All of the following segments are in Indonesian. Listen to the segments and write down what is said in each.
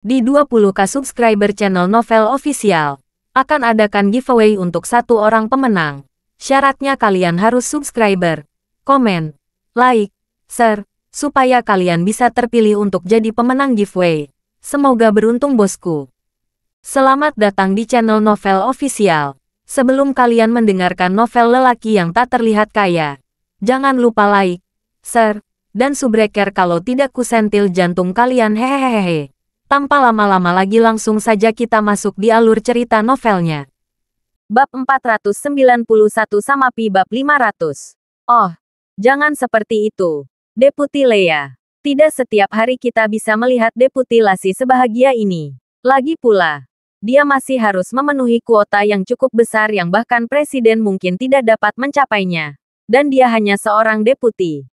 Di 20K subscriber channel Novel Official, akan adakan giveaway untuk satu orang pemenang. Syaratnya kalian harus subscriber, komen, like, share, supaya kalian bisa terpilih untuk jadi pemenang giveaway. Semoga beruntung bosku. Selamat datang di channel Novel Official. Sebelum kalian mendengarkan novel lelaki yang tak terlihat kaya, jangan lupa like, share, dan subbreaker kalau tidak kusentil jantung kalian hehehehe. Tanpa lama-lama lagi langsung saja kita masuk di alur cerita novelnya. Bab 491 sama Pi bab 500. Oh, jangan seperti itu, Deputi Lea. Tidak setiap hari kita bisa melihat Deputi Lassie sebahagia ini. Lagi pula, dia masih harus memenuhi kuota yang cukup besar yang bahkan presiden mungkin tidak dapat mencapainya. Dan dia hanya seorang deputi.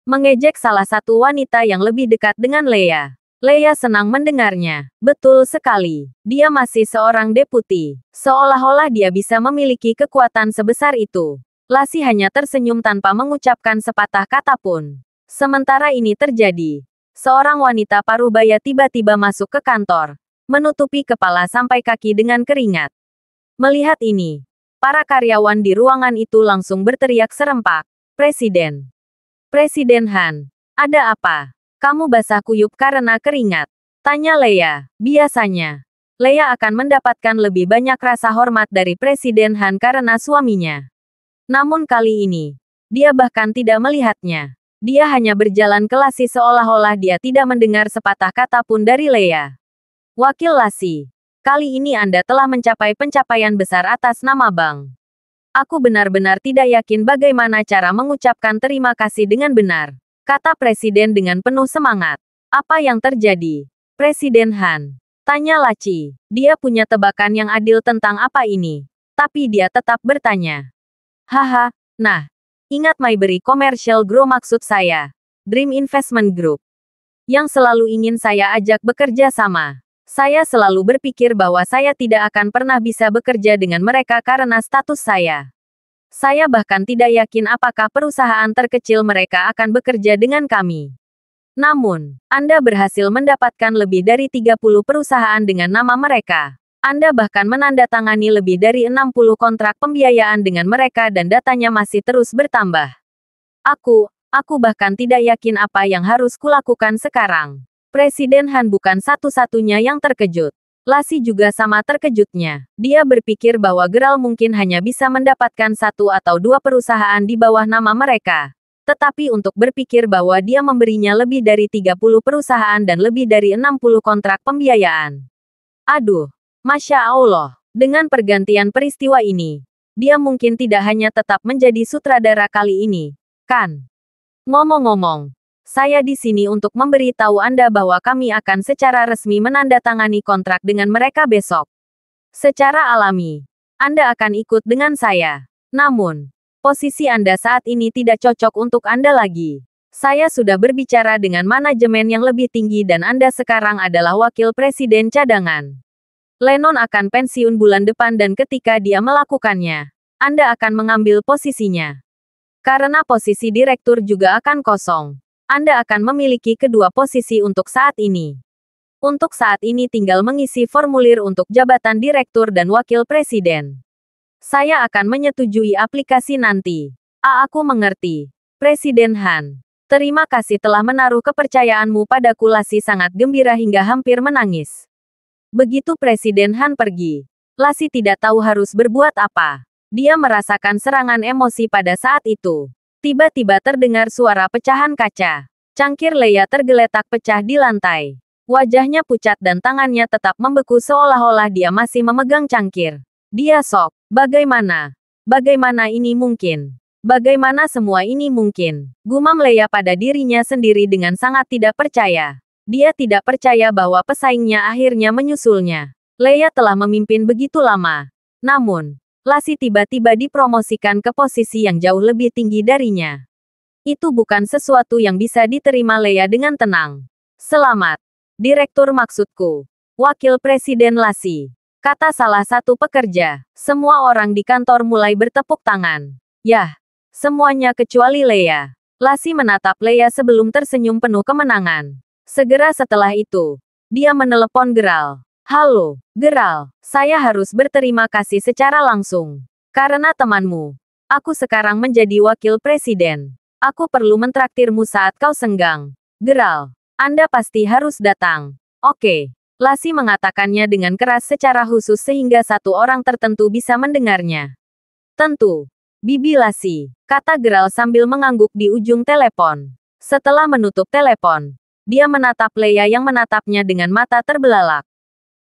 Mengejek salah satu wanita yang lebih dekat dengan Lea. Lea senang mendengarnya. Betul sekali. Dia masih seorang deputi. Seolah-olah dia bisa memiliki kekuatan sebesar itu. Lassie hanya tersenyum tanpa mengucapkan sepatah kata pun. Sementara ini terjadi, seorang wanita parubaya tiba-tiba masuk ke kantor, menutupi kepala sampai kaki dengan keringat. Melihat ini, para karyawan di ruangan itu langsung berteriak serempak. Presiden! Presiden Han! Ada apa? Kamu basah kuyup karena keringat? Tanya Lea. Biasanya, Lea akan mendapatkan lebih banyak rasa hormat dari Presiden Han karena suaminya. Namun kali ini, dia bahkan tidak melihatnya. Dia hanya berjalan ke Lassie seolah-olah dia tidak mendengar sepatah kata pun dari Lea. Wakil Lassie, kali ini Anda telah mencapai pencapaian besar atas nama Bank. Aku benar-benar tidak yakin bagaimana cara mengucapkan terima kasih dengan benar. Kata Presiden dengan penuh semangat. Apa yang terjadi? Presiden Han. Tanya Laci. Dia punya tebakan yang adil tentang apa ini. Tapi dia tetap bertanya. Haha, nah. Ingat Mayberry Commercial Group maksud saya. Dream Investment Group. Yang selalu ingin saya ajak bekerja sama. Saya selalu berpikir bahwa saya tidak akan pernah bisa bekerja dengan mereka karena status saya. Saya bahkan tidak yakin apakah perusahaan terkecil mereka akan bekerja dengan kami. Namun, Anda berhasil mendapatkan lebih dari 30 perusahaan dengan nama mereka. Anda bahkan menandatangani lebih dari 60 kontrak pembiayaan dengan mereka dan datanya masih terus bertambah. Aku bahkan tidak yakin apa yang harus kulakukan sekarang. Presiden Han bukan satu-satunya yang terkejut. Lassie juga sama terkejutnya. Dia berpikir bahwa Geralt mungkin hanya bisa mendapatkan satu atau dua perusahaan di bawah nama mereka. Tetapi untuk berpikir bahwa dia memberinya lebih dari 30 perusahaan dan lebih dari 60 kontrak pembiayaan. Aduh, Masya Allah. Dengan pergantian peristiwa ini, dia mungkin tidak hanya tetap menjadi sutradara kali ini, kan? Ngomong-ngomong, saya di sini untuk memberitahu Anda bahwa kami akan secara resmi menandatangani kontrak dengan mereka besok. Secara alami, Anda akan ikut dengan saya. Namun, posisi Anda saat ini tidak cocok untuk Anda lagi. Saya sudah berbicara dengan manajemen yang lebih tinggi dan Anda sekarang adalah wakil presiden cadangan. Lennon akan pensiun bulan depan dan ketika dia melakukannya, Anda akan mengambil posisinya. Karena posisi direktur juga akan kosong. Anda akan memiliki kedua posisi untuk saat ini. Untuk saat ini tinggal mengisi formulir untuk jabatan direktur dan wakil presiden. Saya akan menyetujui aplikasi nanti. Aku mengerti. Presiden Han. Terima kasih telah menaruh kepercayaanmu padaku. Lassie sangat gembira hingga hampir menangis. Begitu Presiden Han pergi, Lassie tidak tahu harus berbuat apa. Dia merasakan serangan emosi pada saat itu. Tiba-tiba terdengar suara pecahan kaca. Cangkir Lea tergeletak pecah di lantai. Wajahnya pucat dan tangannya tetap membeku seolah-olah dia masih memegang cangkir. Dia shock. Bagaimana? Bagaimana ini mungkin? Bagaimana semua ini mungkin? Gumam Lea pada dirinya sendiri dengan sangat tidak percaya. Dia tidak percaya bahwa pesaingnya akhirnya menyusulnya. Lea telah memimpin begitu lama. Namun, Lassie tiba-tiba dipromosikan ke posisi yang jauh lebih tinggi darinya. Itu bukan sesuatu yang bisa diterima Lea dengan tenang. Selamat. Direktur maksudku. Wakil Presiden Lassie. Kata salah satu pekerja. Semua orang di kantor mulai bertepuk tangan. Yah. Semuanya kecuali Lea. Lassie menatap Lea sebelum tersenyum penuh kemenangan. Segera setelah itu, Dia menelepon Geralt. Halo, Geralt. Saya harus berterima kasih secara langsung. Karena temanmu, aku sekarang menjadi wakil presiden. Aku perlu mentraktirmu saat kau senggang. Geralt, Anda pasti harus datang. Oke. Lasi mengatakannya dengan keras secara khusus sehingga satu orang tertentu bisa mendengarnya. Tentu. Bibi Lasi, kata Geralt sambil mengangguk di ujung telepon. Setelah menutup telepon, dia menatap Leia yang menatapnya dengan mata terbelalak.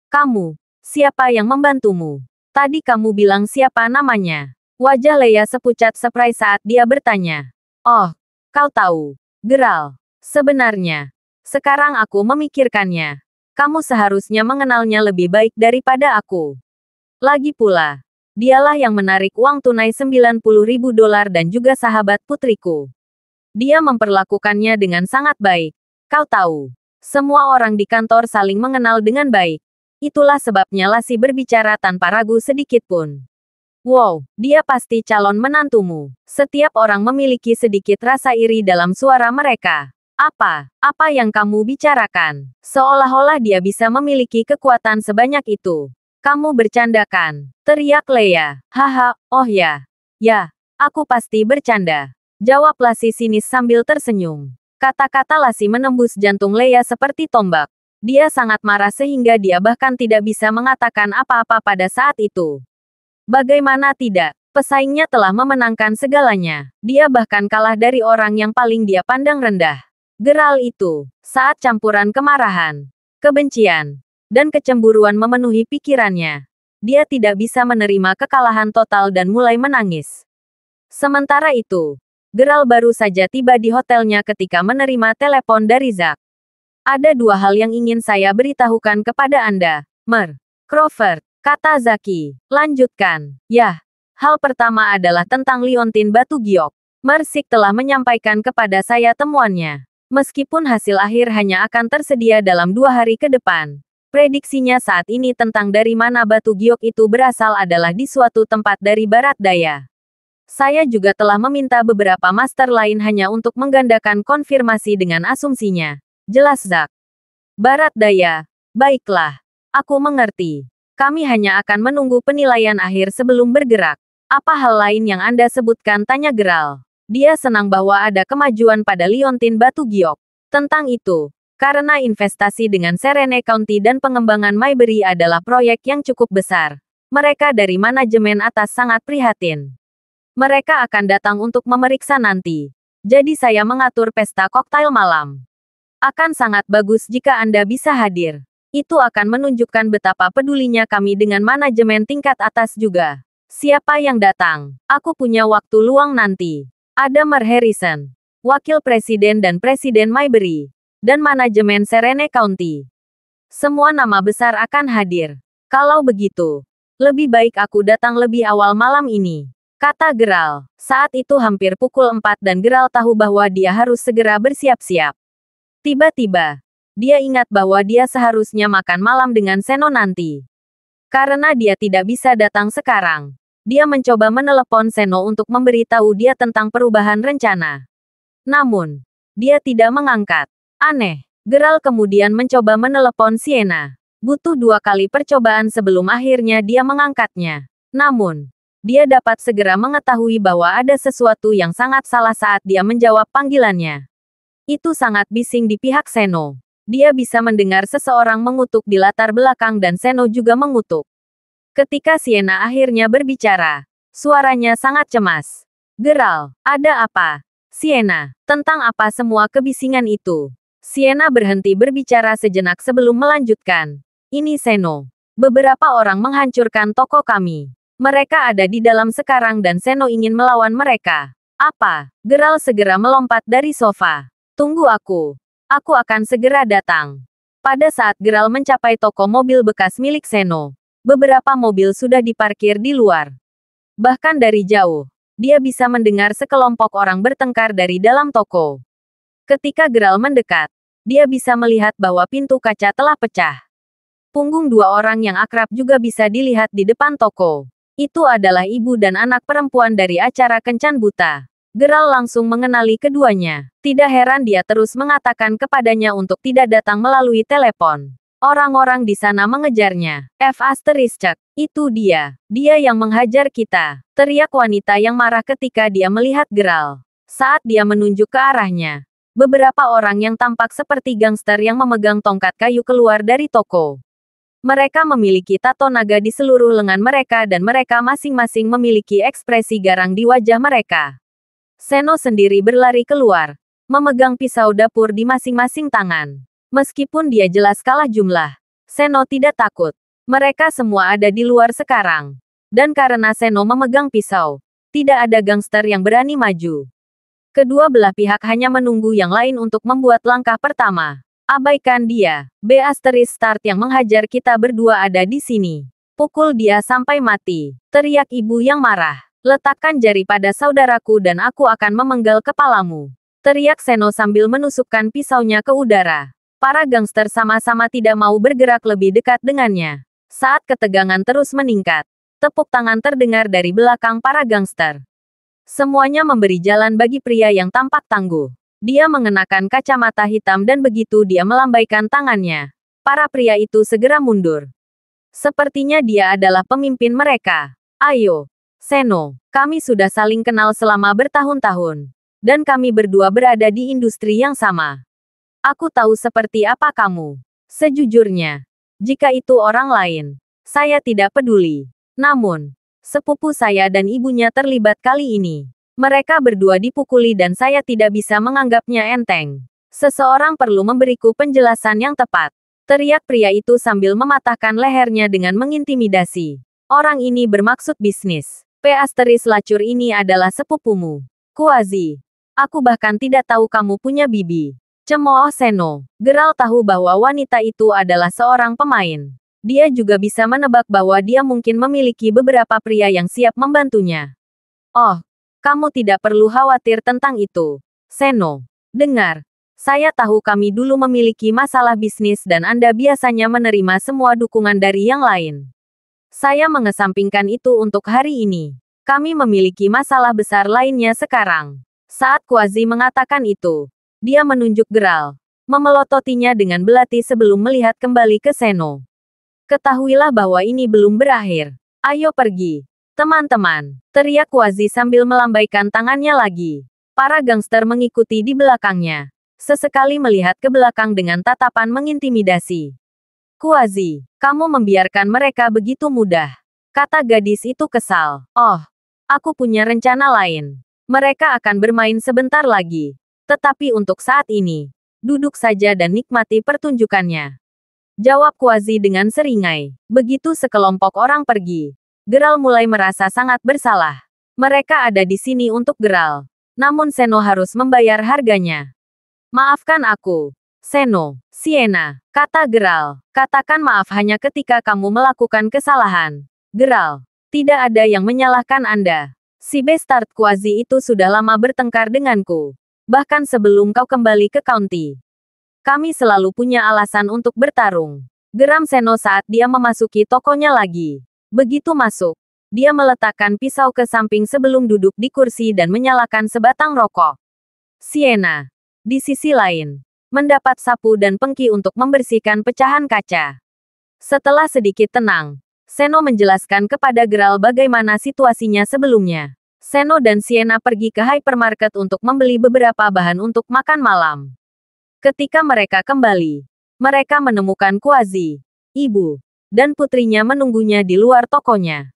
Kamu, siapa yang membantumu? Tadi kamu bilang siapa namanya? Wajah Leia sepucat surprise saat dia bertanya. Oh, kau tahu. Geralt. Sebenarnya. Sekarang aku memikirkannya. Kamu seharusnya mengenalnya lebih baik daripada aku. Lagi pula, dialah yang menarik uang tunai $90.000 dan juga sahabat putriku. Dia memperlakukannya dengan sangat baik. Kau tahu, semua orang di kantor saling mengenal dengan baik. Itulah sebabnya Lasi berbicara tanpa ragu sedikit pun. Wow, dia pasti calon menantumu. Setiap orang memiliki sedikit rasa iri dalam suara mereka. Apa yang kamu bicarakan? Seolah-olah dia bisa memiliki kekuatan sebanyak itu. Kamu bercandakan, teriak Leia. Haha, oh ya. Ya, aku pasti bercanda. Jawab Lasi sinis sambil tersenyum. Kata-kata Lasi menembus jantung Leia seperti tombak. Dia sangat marah sehingga dia bahkan tidak bisa mengatakan apa-apa pada saat itu. Bagaimana tidak? Pesaingnya telah memenangkan segalanya. Dia bahkan kalah dari orang yang paling dia pandang rendah. Geralt itu, saat campuran kemarahan, kebencian, dan kecemburuan memenuhi pikirannya. Dia tidak bisa menerima kekalahan total dan mulai menangis. Sementara itu, Geralt baru saja tiba di hotelnya ketika menerima telepon dari Zack. Ada dua hal yang ingin saya beritahukan kepada Anda, Mer. Crawford. Kata Zaki. Lanjutkan. Yah. Hal pertama adalah tentang liontin batu giok. Mersik telah menyampaikan kepada saya temuannya. Meskipun hasil akhir hanya akan tersedia dalam 2 hari ke depan. Prediksinya saat ini tentang dari mana batu giok itu berasal adalah di suatu tempat dari barat daya. Saya juga telah meminta beberapa master lain hanya untuk menggandakan konfirmasi dengan asumsinya. Jelas Zack. Barat daya. Baiklah. Aku mengerti. Kami hanya akan menunggu penilaian akhir sebelum bergerak. Apa hal lain yang Anda sebutkan? Tanya Geralt. Dia senang bahwa ada kemajuan pada liontin batu giok. Tentang itu, karena investasi dengan Serene County dan pengembangan Mayberry adalah proyek yang cukup besar. Mereka dari manajemen atas sangat prihatin. Mereka akan datang untuk memeriksa nanti. Jadi saya mengatur pesta koktail malam. Akan sangat bagus jika Anda bisa hadir. Itu akan menunjukkan betapa pedulinya kami dengan manajemen tingkat atas juga. Siapa yang datang? Aku punya waktu luang nanti. Ada Mer Harrison, Wakil Presiden dan Presiden Mayberry, dan manajemen Serene County. Semua nama besar akan hadir. Kalau begitu, lebih baik aku datang lebih awal malam ini. Kata Geralt. Saat itu hampir pukul 4 dan Geralt tahu bahwa dia harus segera bersiap-siap. Tiba-tiba, dia ingat bahwa dia seharusnya makan malam dengan Seno nanti. Karena dia tidak bisa datang sekarang, dia mencoba menelepon Seno untuk memberitahu dia tentang perubahan rencana. Namun, dia tidak mengangkat. Aneh. Geralt kemudian mencoba menelepon Sienna. Butuh 2 kali percobaan sebelum akhirnya dia mengangkatnya. Namun, dia dapat segera mengetahui bahwa ada sesuatu yang sangat salah saat dia menjawab panggilannya. Itu sangat bising di pihak Seno. Dia bisa mendengar seseorang mengutuk di latar belakang dan Seno juga mengutuk. Ketika Sienna akhirnya berbicara, suaranya sangat cemas. Geralt, ada apa? Sienna, tentang apa semua kebisingan itu? Sienna berhenti berbicara sejenak sebelum melanjutkan. Ini Seno. Beberapa orang menghancurkan toko kami. Mereka ada di dalam sekarang dan Seno ingin melawan mereka. Apa? Geralt segera melompat dari sofa. Tunggu aku. Aku akan segera datang. Pada saat Geralt mencapai toko mobil bekas milik Seno, beberapa mobil sudah diparkir di luar. Bahkan dari jauh, dia bisa mendengar sekelompok orang bertengkar dari dalam toko. Ketika Geralt mendekat, dia bisa melihat bahwa pintu kaca telah pecah. Punggung 2 orang yang akrab juga bisa dilihat di depan toko. Itu adalah ibu dan anak perempuan dari acara Kencan Buta. Geralt langsung mengenali keduanya. Tidak heran dia terus mengatakan kepadanya untuk tidak datang melalui telepon. Orang-orang di sana mengejarnya. Itu dia. Dia yang menghajar kita. Teriak wanita yang marah ketika dia melihat Geralt. Saat dia menunjuk ke arahnya, beberapa orang yang tampak seperti gangster yang memegang tongkat kayu keluar dari toko. Mereka memiliki tato naga di seluruh lengan mereka dan mereka masing-masing memiliki ekspresi garang di wajah mereka. Seno sendiri berlari keluar, memegang pisau dapur di masing-masing tangan. Meskipun dia jelas kalah jumlah, Seno tidak takut. Mereka semua ada di luar sekarang. Dan karena Seno memegang pisau, tidak ada gangster yang berani maju. Kedua belah pihak hanya menunggu yang lain untuk membuat langkah pertama. Abaikan dia. Start yang menghajar kita berdua ada di sini. Pukul dia sampai mati. Teriak ibu yang marah. Letakkan jari pada saudaraku dan aku akan memenggal kepalamu. Teriak Seno sambil menusukkan pisaunya ke udara. Para gangster sama-sama tidak mau bergerak lebih dekat dengannya. Saat ketegangan terus meningkat, tepuk tangan terdengar dari belakang para gangster. Semuanya memberi jalan bagi pria yang tampak tangguh. Dia mengenakan kacamata hitam dan begitu dia melambaikan tangannya, para pria itu segera mundur. Sepertinya dia adalah pemimpin mereka. Ayo, Seno, kami sudah saling kenal selama bertahun-tahun. Dan kami berdua berada di industri yang sama. Aku tahu seperti apa kamu. Sejujurnya, jika itu orang lain, saya tidak peduli. Namun, sepupu saya dan ibunya terlibat kali ini. Mereka berdua dipukuli dan saya tidak bisa menganggapnya enteng. Seseorang perlu memberiku penjelasan yang tepat. Teriak pria itu sambil mematahkan lehernya dengan mengintimidasi. Orang ini bermaksud bisnis. Lacur ini adalah sepupumu. Kuazi. Aku bahkan tidak tahu kamu punya bibi. Cemooh Seno. Geralt tahu bahwa wanita itu adalah seorang pemain. Dia juga bisa menebak bahwa dia mungkin memiliki beberapa pria yang siap membantunya. Oh, kamu tidak perlu khawatir tentang itu. Seno, dengar. Saya tahu kami dulu memiliki masalah bisnis dan Anda biasanya menerima semua dukungan dari yang lain. Saya mengesampingkan itu untuk hari ini. Kami memiliki masalah besar lainnya sekarang. Saat Kuazi mengatakan itu, dia menunjuk Geralt, memelototinya dengan belati sebelum melihat kembali ke Seno. Ketahuilah bahwa ini belum berakhir. Ayo pergi. Teman-teman, teriak Kuazi sambil melambaikan tangannya lagi. Para gangster mengikuti di belakangnya. Sesekali melihat ke belakang dengan tatapan mengintimidasi. Kuazi, kamu membiarkan mereka begitu mudah. Kata gadis itu kesal. Oh, aku punya rencana lain. Mereka akan bermain sebentar lagi. Tetapi untuk saat ini, duduk saja dan nikmati pertunjukannya. Jawab Kuazi dengan seringai. Begitu sekelompok orang pergi, Geralt mulai merasa sangat bersalah. Mereka ada di sini untuk Geralt. Namun Seno harus membayar harganya. Maafkan aku, Seno, Sienna, kata Geralt. Katakan maaf hanya ketika kamu melakukan kesalahan. Geralt, tidak ada yang menyalahkan Anda. Si bastard Kuazi itu sudah lama bertengkar denganku. Bahkan sebelum kau kembali ke county. Kami selalu punya alasan untuk bertarung. Geram Seno saat dia memasuki tokonya lagi. Begitu masuk, dia meletakkan pisau ke samping sebelum duduk di kursi dan menyalakan sebatang rokok. Sienna, di sisi lain, mendapat sapu dan pengki untuk membersihkan pecahan kaca. Setelah sedikit tenang, Seno menjelaskan kepada Geralt bagaimana situasinya sebelumnya. Seno dan Sienna pergi ke hypermarket untuk membeli beberapa bahan untuk makan malam. Ketika mereka kembali, mereka menemukan Kuazi, ibu, dan putrinya menunggunya di luar tokonya.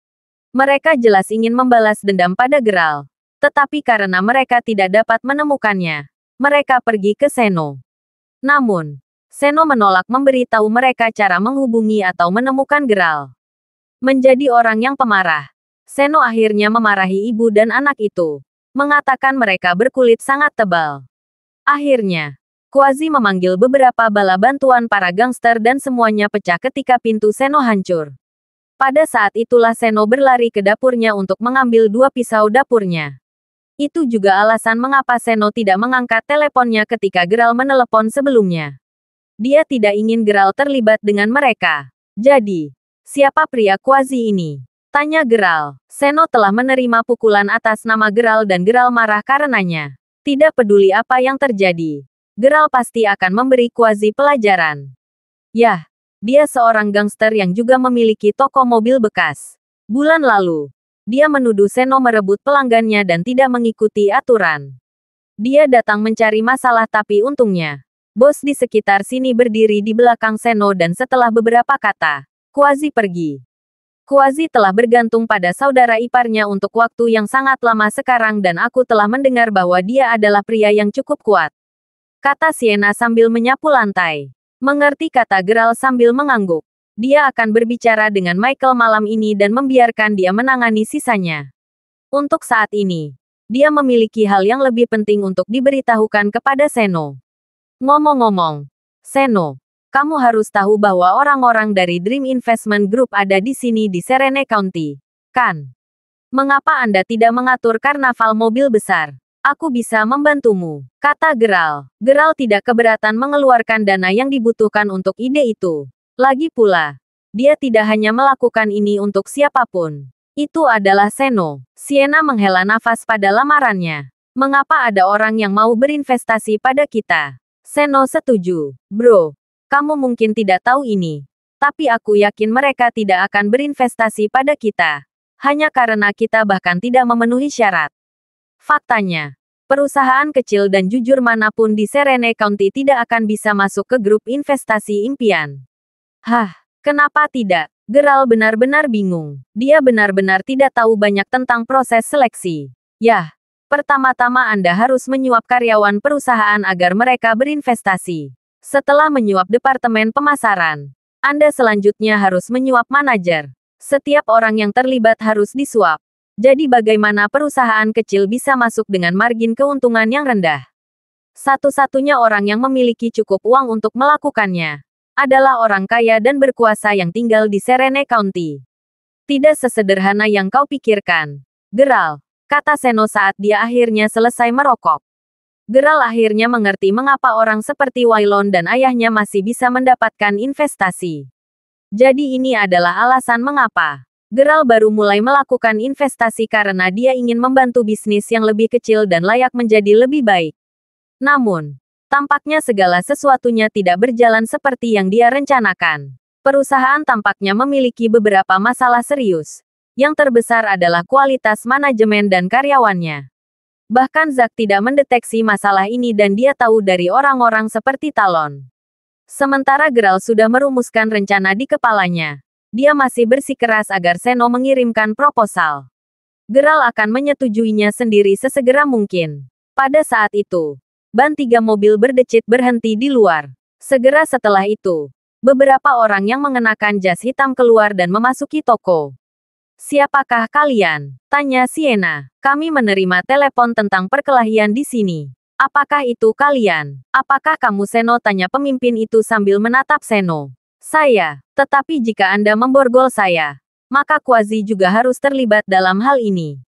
Mereka jelas ingin membalas dendam pada Geralt. Tetapi karena mereka tidak dapat menemukannya, mereka pergi ke Seno. Namun, Seno menolak memberi tahu mereka cara menghubungi atau menemukan Geralt. Menjadi orang yang pemarah, Seno akhirnya memarahi ibu dan anak itu, mengatakan mereka berkulit sangat tebal. Akhirnya, Kuazi memanggil beberapa bala bantuan para gangster dan semuanya pecah ketika pintu Seno hancur. Pada saat itulah Seno berlari ke dapurnya untuk mengambil 2 pisau dapurnya. Itu juga alasan mengapa Seno tidak mengangkat teleponnya ketika Geralt menelepon sebelumnya. Dia tidak ingin Geralt terlibat dengan mereka. Jadi, siapa pria Kuazi ini? Tanya Geralt. Seno telah menerima pukulan atas nama Geralt dan Geralt marah karenanya. Tidak peduli apa yang terjadi, Geralt pasti akan memberi Kuazi pelajaran. Yah, Dia seorang gangster yang juga memiliki toko mobil bekas. Bulan lalu, dia menuduh Seno merebut pelanggannya dan tidak mengikuti aturan. Dia datang mencari masalah tapi untungnya, bos di sekitar sini berdiri di belakang Seno dan setelah beberapa kata, Quasi pergi. Quasi telah bergantung pada saudara iparnya untuk waktu yang sangat lama sekarang dan aku telah mendengar bahwa dia adalah pria yang cukup kuat. Kata Sienna sambil menyapu lantai. Mengerti, kata Geralt sambil mengangguk. Dia akan berbicara dengan Michael malam ini dan membiarkan dia menangani sisanya. Untuk saat ini, dia memiliki hal yang lebih penting untuk diberitahukan kepada Seno. Ngomong-ngomong, Seno, kamu harus tahu bahwa orang-orang dari Dream Investment Group ada di sini di Serene County, kan? Mengapa Anda tidak mengatur karnaval mobil besar? Aku bisa membantumu, kata Geralt. Geralt tidak keberatan mengeluarkan dana yang dibutuhkan untuk ide itu. Lagi pula, dia tidak hanya melakukan ini untuk siapapun. Itu adalah Seno. Sienna menghela nafas pada lamarannya. Mengapa ada orang yang mau berinvestasi pada kita? Seno setuju. Bro, kamu mungkin tidak tahu ini. Tapi aku yakin mereka tidak akan berinvestasi pada kita. Hanya karena kita bahkan tidak memenuhi syarat. Faktanya, perusahaan kecil dan jujur manapun di Serene County tidak akan bisa masuk ke grup investasi impian. Hah, kenapa tidak? Geralt benar-benar bingung. Dia benar-benar tidak tahu banyak tentang proses seleksi. Yah, pertama-tama Anda harus menyuap karyawan perusahaan agar mereka berinvestasi. Setelah menyuap departemen pemasaran, Anda selanjutnya harus menyuap manajer. Setiap orang yang terlibat harus disuap. Jadi bagaimana perusahaan kecil bisa masuk dengan margin keuntungan yang rendah? Satu-satunya orang yang memiliki cukup uang untuk melakukannya adalah orang kaya dan berkuasa yang tinggal di Serene County. Tidak sesederhana yang kau pikirkan, Geralt, kata Seno saat dia akhirnya selesai merokok. Geralt akhirnya mengerti mengapa orang seperti Waylon dan ayahnya masih bisa mendapatkan investasi. Jadi ini adalah alasan mengapa Geralt baru mulai melakukan investasi, karena dia ingin membantu bisnis yang lebih kecil dan layak menjadi lebih baik. Namun, tampaknya segala sesuatunya tidak berjalan seperti yang dia rencanakan. Perusahaan tampaknya memiliki beberapa masalah serius. Yang terbesar adalah kualitas manajemen dan karyawannya. Bahkan Zack tidak mendeteksi masalah ini dan dia tahu dari orang-orang seperti Talon. Sementara Geralt sudah merumuskan rencana di kepalanya. Dia masih bersikeras agar Seno mengirimkan proposal. Geralt akan menyetujuinya sendiri sesegera mungkin. Pada saat itu, ban 3 mobil berdecit berhenti di luar. Segera setelah itu, beberapa orang yang mengenakan jas hitam keluar dan memasuki toko. Siapakah kalian? Tanya Sienna. Kami menerima telepon tentang perkelahian di sini. Apakah itu kalian? Apakah kamu Seno? Tanya pemimpin itu sambil menatap Seno. Saya. Tetapi jika Anda memborgol saya, maka Quasi juga harus terlibat dalam hal ini.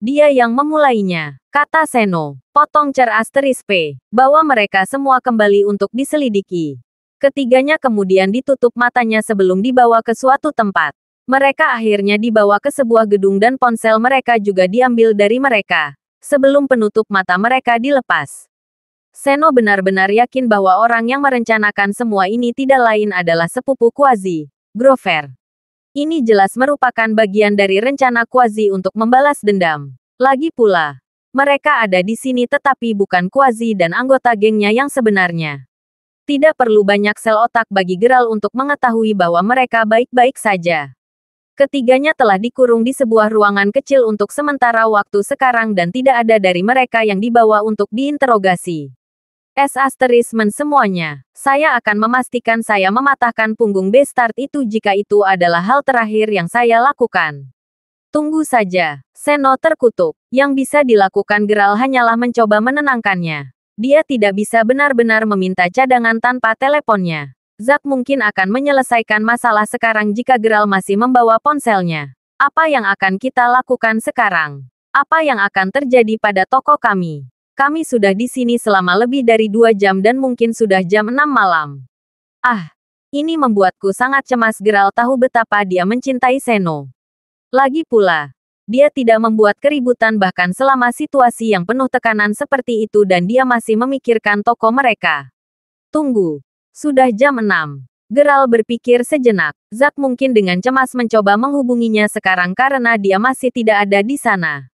Dia yang memulainya, kata Seno. Potong cer asterisk P. Bawa mereka semua kembali untuk diselidiki. Ketiganya kemudian ditutup matanya sebelum dibawa ke suatu tempat. Mereka akhirnya dibawa ke sebuah gedung dan ponsel mereka juga diambil dari mereka, sebelum penutup mata mereka dilepas. Seno benar-benar yakin bahwa orang yang merencanakan semua ini tidak lain adalah sepupu Quasi, Grover. Ini jelas merupakan bagian dari rencana Quasi untuk membalas dendam. Lagi pula, mereka ada di sini tetapi bukan Quasi dan anggota gengnya yang sebenarnya. Tidak perlu banyak sel otak bagi Geralt untuk mengetahui bahwa mereka baik-baik saja. Ketiganya telah dikurung di sebuah ruangan kecil untuk sementara waktu sekarang dan tidak ada dari mereka yang dibawa untuk diinterogasi. Semuanya. Saya akan memastikan saya mematahkan punggung Bastard itu jika itu adalah hal terakhir yang saya lakukan. Tunggu saja. Seno terkutuk. Yang bisa dilakukan Geralt hanyalah mencoba menenangkannya. Dia tidak bisa benar-benar meminta cadangan tanpa teleponnya. Zack mungkin akan menyelesaikan masalah sekarang jika Geralt masih membawa ponselnya. Apa yang akan kita lakukan sekarang? Apa yang akan terjadi pada toko kami? Kami sudah di sini selama lebih dari 2 jam dan mungkin sudah jam 6 malam. Ah, ini membuatku sangat cemas. Geralt tahu betapa dia mencintai Seno. Lagi pula, dia tidak membuat keributan bahkan selama situasi yang penuh tekanan seperti itu dan dia masih memikirkan toko mereka. Tunggu. Sudah jam 6. Geralt berpikir sejenak. Zack mungkin dengan cemas mencoba menghubunginya sekarang karena dia masih tidak ada di sana.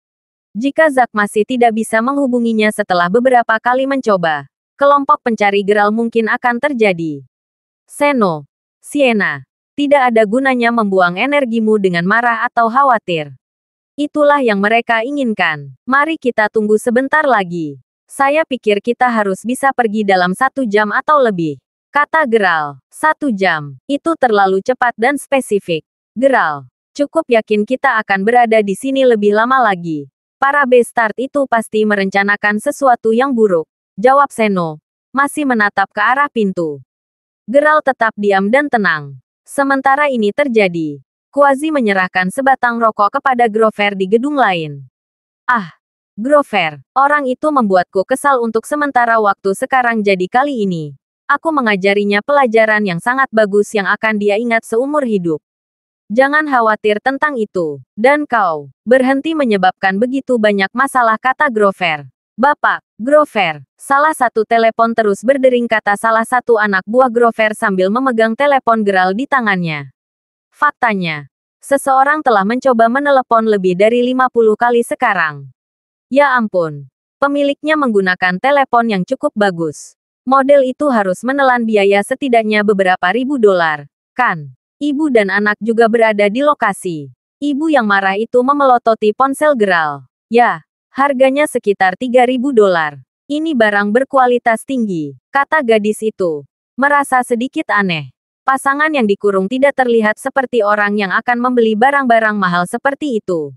Jika Zack masih tidak bisa menghubunginya setelah beberapa kali mencoba, kelompok pencari Geralt mungkin akan terjadi. Seno, Sienna, tidak ada gunanya membuang energimu dengan marah atau khawatir. Itulah yang mereka inginkan. Mari kita tunggu sebentar lagi. Saya pikir kita harus bisa pergi dalam 1 jam atau lebih. Kata Geralt, 1 jam. Itu terlalu cepat dan spesifik. Geralt, cukup yakin kita akan berada di sini lebih lama lagi. Para Bastard itu pasti merencanakan sesuatu yang buruk. Jawab Seno, masih menatap ke arah pintu. Geralt tetap diam dan tenang. Sementara ini terjadi, Quasi menyerahkan sebatang rokok kepada Grover di gedung lain. Ah, Grover, orang itu membuatku kesal untuk sementara waktu sekarang jadi kali ini. Aku mengajarinya pelajaran yang sangat bagus yang akan dia ingat seumur hidup. Jangan khawatir tentang itu. Dan kau, berhenti menyebabkan begitu banyak masalah kata Grover. Bapak, Grover, salah satu telepon terus berdering kata salah satu anak buah Grover sambil memegang telepon Geralt di tangannya. Faktanya, seseorang telah mencoba menelepon lebih dari 50 kali sekarang. Ya ampun, pemiliknya menggunakan telepon yang cukup bagus. Model itu harus menelan biaya setidaknya beberapa ribu dolar, kan? Ibu dan anak juga berada di lokasi. Ibu yang marah itu memelototi ponsel Geralt. Ya, harganya sekitar 3.000 dolar. Ini barang berkualitas tinggi, kata gadis itu. Merasa sedikit aneh. Pasangan yang dikurung tidak terlihat seperti orang yang akan membeli barang-barang mahal seperti itu.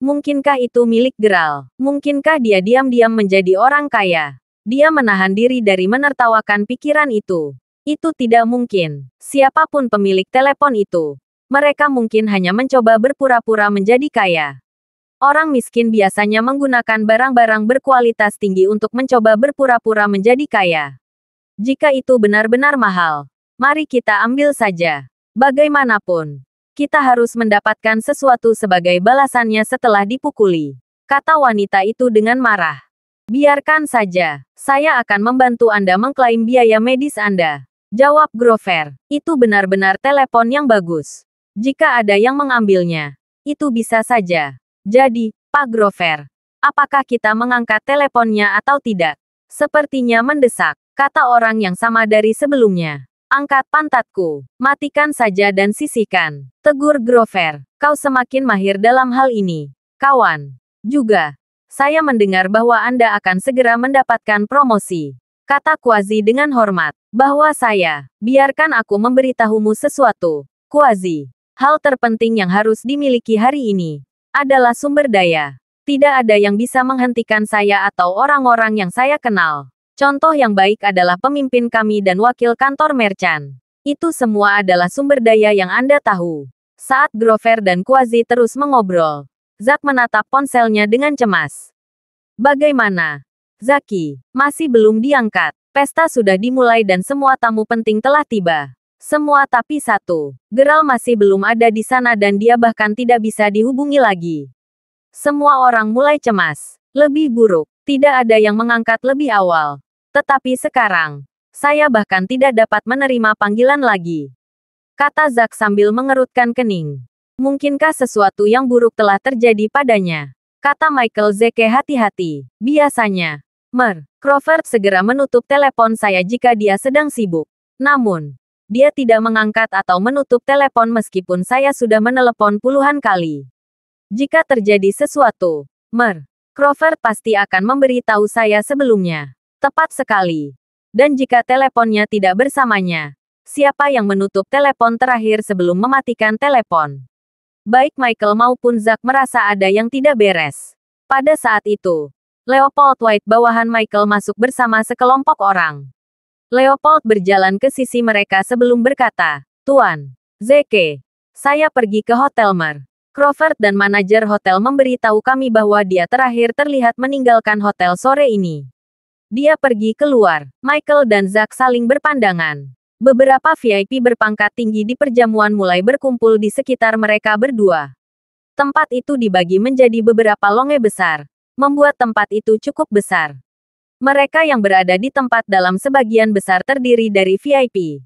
Mungkinkah itu milik Geralt? Mungkinkah dia diam-diam menjadi orang kaya? Dia menahan diri dari menertawakan pikiran itu. Itu tidak mungkin. Siapapun pemilik telepon itu, mereka mungkin hanya mencoba berpura-pura menjadi kaya. Orang miskin biasanya menggunakan barang-barang berkualitas tinggi untuk mencoba berpura-pura menjadi kaya. Jika itu benar-benar mahal, mari kita ambil saja. Bagaimanapun, kita harus mendapatkan sesuatu sebagai balasannya setelah dipukuli, kata wanita itu dengan marah. Biarkan saja, saya akan membantu Anda mengklaim biaya medis Anda. Jawab Grover, itu benar-benar telepon yang bagus. Jika ada yang mengambilnya, itu bisa saja. Jadi, Pak Grover, apakah kita mengangkat teleponnya atau tidak? Sepertinya mendesak, kata orang yang sama dari sebelumnya. Angkat pantatku, matikan saja dan sisihkan. Tegur Grover, kau semakin mahir dalam hal ini, kawan. Juga, saya mendengar bahwa Anda akan segera mendapatkan promosi. Kata Quasi dengan hormat. Bahwa saya, biarkan aku memberitahumu sesuatu. Quasi, hal terpenting yang harus dimiliki hari ini adalah sumber daya. Tidak ada yang bisa menghentikan saya atau orang-orang yang saya kenal. Contoh yang baik adalah pemimpin kami dan wakil kantor merchant. Itu semua adalah sumber daya yang Anda tahu. Saat Grover dan Quasi terus mengobrol, Zack menatap ponselnya dengan cemas. Bagaimana? Zaki, masih belum diangkat. Pesta sudah dimulai dan semua tamu penting telah tiba. Semua tapi satu. Geralt masih belum ada di sana dan dia bahkan tidak bisa dihubungi lagi. Semua orang mulai cemas. Lebih buruk, tidak ada yang mengangkat lebih awal. Tetapi sekarang, saya bahkan tidak dapat menerima panggilan lagi. Kata Zack sambil mengerutkan kening. Mungkinkah sesuatu yang buruk telah terjadi padanya? Kata Michael Zeke hati-hati. Biasanya, Crawford segera menutup telepon saya jika dia sedang sibuk. Namun, dia tidak mengangkat atau menutup telepon meskipun saya sudah menelepon puluhan kali. Jika terjadi sesuatu, Crawford pasti akan memberitahu saya sebelumnya. Tepat sekali. Dan jika teleponnya tidak bersamanya, siapa yang menutup telepon terakhir sebelum mematikan telepon? Baik Michael maupun Zack merasa ada yang tidak beres. Pada saat itu, Leopold White bawahan Michael masuk bersama sekelompok orang. Leopold berjalan ke sisi mereka sebelum berkata, Tuan Zeke, saya pergi ke Hotel Mer. Crawford dan manajer hotel memberitahu kami bahwa dia terakhir terlihat meninggalkan hotel sore ini. Dia pergi keluar. Michael dan Zack saling berpandangan. Beberapa VIP berpangkat tinggi di perjamuan mulai berkumpul di sekitar mereka berdua. Tempat itu dibagi menjadi beberapa longe besar, membuat tempat itu cukup besar. Mereka yang berada di tempat dalam sebagian besar terdiri dari VIP.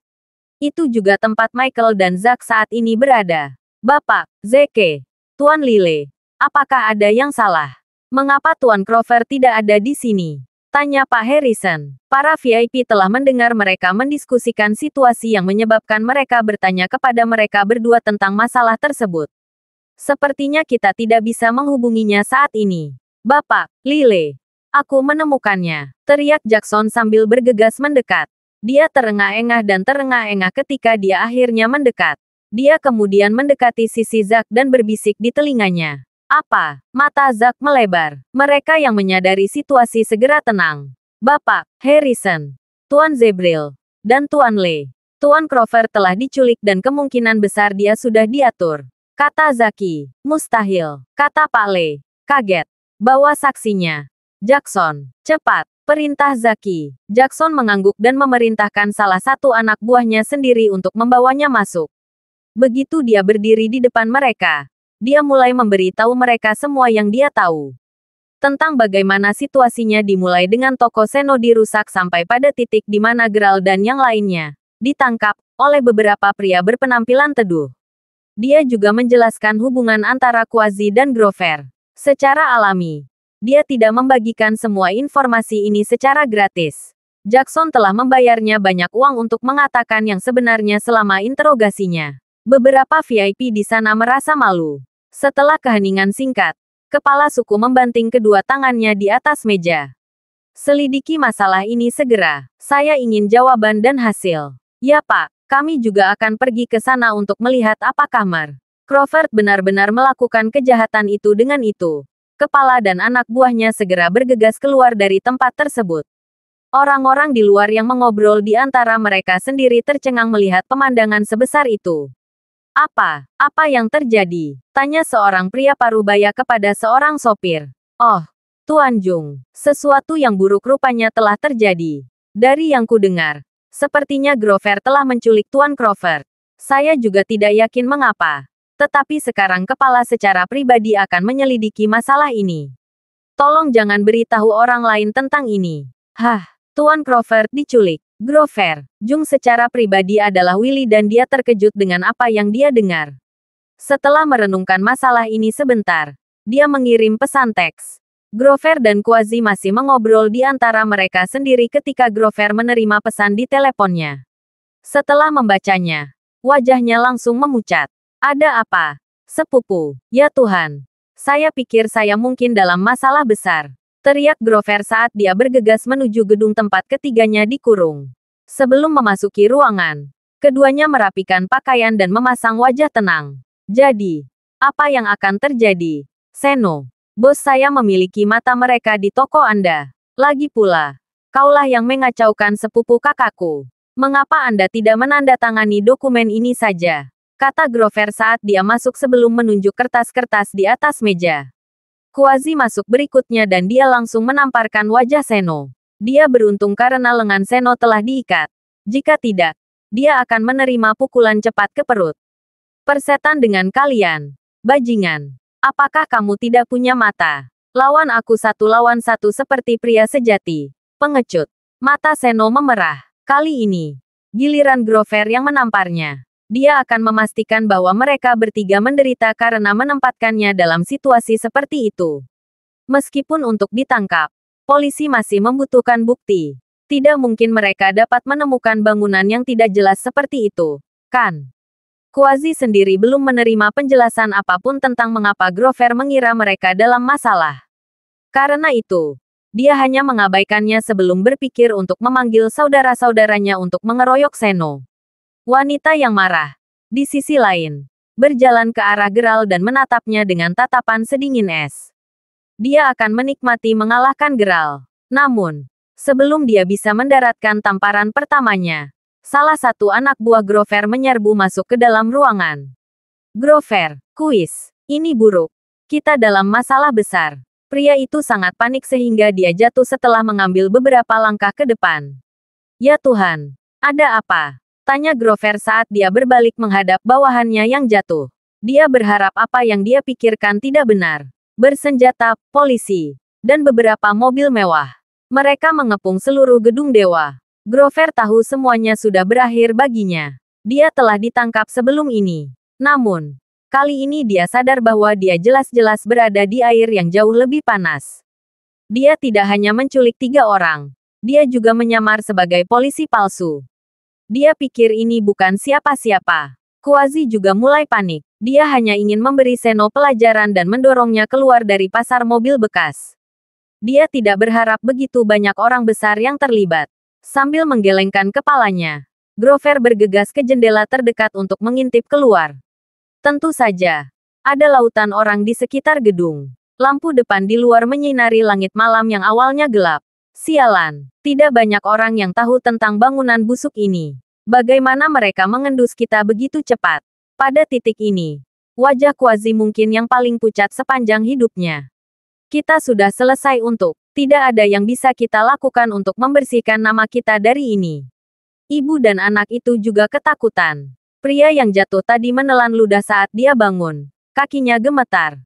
Itu juga tempat Michael dan Zack saat ini berada. Bapak, Zeke, Tuan Lile, apakah ada yang salah? Mengapa Tuan Clover tidak ada di sini? Tanya Pak Harrison. Para VIP telah mendengar mereka mendiskusikan situasi yang menyebabkan mereka bertanya kepada mereka berdua tentang masalah tersebut. Sepertinya kita tidak bisa menghubunginya saat ini. Bapak, Lile, aku menemukannya, teriak Jackson sambil bergegas mendekat. Dia terengah-engah dan terengah-engah ketika dia akhirnya mendekat. Dia kemudian mendekati sisi Zack dan berbisik di telinganya. Apa? Mata Zack melebar. Mereka yang menyadari situasi segera tenang. Bapak, Harrison, Tuan Zebril, dan Tuan Lee. Tuan Clover telah diculik dan kemungkinan besar dia sudah diatur. Kata Zaki. Mustahil. Kata Pak Lee. Kaget. Bawa saksinya. Jackson. Cepat. Perintah Zaki. Jackson mengangguk dan memerintahkan salah satu anak buahnya sendiri untuk membawanya masuk. Begitu dia berdiri di depan mereka, dia mulai memberitahu mereka semua yang dia tahu. Tentang bagaimana situasinya dimulai dengan toko Seno dirusak sampai pada titik di mana Geralt dan yang lainnya ditangkap oleh beberapa pria berpenampilan teduh. Dia juga menjelaskan hubungan antara Quasi dan Grover. Secara alami, dia tidak membagikan semua informasi ini secara gratis. Jackson telah membayarnya banyak uang untuk mengatakan yang sebenarnya selama interogasinya. Beberapa VIP di sana merasa malu. Setelah keheningan singkat, kepala suku membanting kedua tangannya di atas meja. Selidiki masalah ini segera. Saya ingin jawaban dan hasil. Ya Pak, kami juga akan pergi ke sana untuk melihat apakah Crawford benar-benar melakukan kejahatan itu. Dengan itu, kepala dan anak buahnya segera bergegas keluar dari tempat tersebut. Orang-orang di luar yang mengobrol di antara mereka sendiri tercengang melihat pemandangan sebesar itu. Apa yang terjadi? Tanya seorang pria parubaya kepada seorang sopir. Oh, Tuan Jung, sesuatu yang buruk rupanya telah terjadi. Dari yang kudengar, sepertinya Grover telah menculik Tuan Crawford. Saya juga tidak yakin mengapa. Tetapi sekarang kepala secara pribadi akan menyelidiki masalah ini. Tolong jangan beritahu orang lain tentang ini. Hah, Tuan Crawford diculik. Grover, Jung secara pribadi adalah Willy dan dia terkejut dengan apa yang dia dengar. Setelah merenungkan masalah ini sebentar, dia mengirim pesan teks. Grover dan Quasi masih mengobrol di antara mereka sendiri ketika Grover menerima pesan di teleponnya. Setelah membacanya, wajahnya langsung memucat. Ada apa? Sepupu, ya Tuhan. Saya pikir saya mungkin dalam masalah besar. Teriak Grover saat dia bergegas menuju gedung tempat ketiganya dikurung. Sebelum memasuki ruangan, keduanya merapikan pakaian dan memasang wajah tenang. Jadi, apa yang akan terjadi? Seno, bos saya memiliki mata mereka di toko Anda. Lagi pula, kaulah yang mengacaukan sepupu kakakku. Mengapa Anda tidak menandatangani dokumen ini saja? Kata Grover saat dia masuk sebelum menunjuk kertas-kertas di atas meja. Quasi masuk berikutnya dan dia langsung menamparkan wajah Seno. Dia beruntung karena lengan Seno telah diikat. Jika tidak, dia akan menerima pukulan cepat ke perut. Persetan dengan kalian, bajingan. Apakah kamu tidak punya mata? Lawan aku 1-lawan 1 seperti pria sejati. Pengecut. Mata Seno memerah. Kali ini, giliran Grover yang menamparnya. Dia akan memastikan bahwa mereka bertiga menderita karena menempatkannya dalam situasi seperti itu. Meskipun untuk ditangkap, polisi masih membutuhkan bukti. Tidak mungkin mereka dapat menemukan bangunan yang tidak jelas seperti itu, kan? Quasi sendiri belum menerima penjelasan apapun tentang mengapa Grover mengira mereka dalam masalah. Karena itu, dia hanya mengabaikannya sebelum berpikir untuk memanggil saudara-saudaranya untuk mengeroyok Seno. Wanita yang marah, di sisi lain, berjalan ke arah Geralt dan menatapnya dengan tatapan sedingin es. Dia akan menikmati mengalahkan Geralt. Namun, sebelum dia bisa mendaratkan tamparan pertamanya, salah satu anak buah Grover menyerbu masuk ke dalam ruangan. Grover, kuis, ini buruk. Kita dalam masalah besar. Pria itu sangat panik sehingga dia jatuh setelah mengambil beberapa langkah ke depan. Ya Tuhan, ada apa? Tanya Grover saat dia berbalik menghadap bawahannya yang jatuh. Dia berharap apa yang dia pikirkan tidak benar. Bersenjata, polisi, dan beberapa mobil mewah. Mereka mengepung seluruh gedung dewa. Grover tahu semuanya sudah berakhir baginya. Dia telah ditangkap sebelum ini. Namun, kali ini dia sadar bahwa dia jelas-jelas berada di air yang jauh lebih panas. Dia tidak hanya menculik 3 orang. Dia juga menyamar sebagai polisi palsu. Dia pikir ini bukan siapa-siapa. Quasi juga mulai panik. Dia hanya ingin memberi Seno pelajaran dan mendorongnya keluar dari pasar mobil bekas. Dia tidak berharap begitu banyak orang besar yang terlibat. Sambil menggelengkan kepalanya, Grover bergegas ke jendela terdekat untuk mengintip keluar. Tentu saja, ada lautan orang di sekitar gedung. Lampu depan di luar menyinari langit malam yang awalnya gelap. Sialan, tidak banyak orang yang tahu tentang bangunan busuk ini. Bagaimana mereka mengendus kita begitu cepat? Pada titik ini, wajah Quasi mungkin yang paling pucat sepanjang hidupnya. Kita sudah selesai untuk, tidak ada yang bisa kita lakukan untuk membersihkan nama kita dari ini. Ibu dan anak itu juga ketakutan. Pria yang jatuh tadi menelan ludah saat dia bangun. Kakinya gemetar.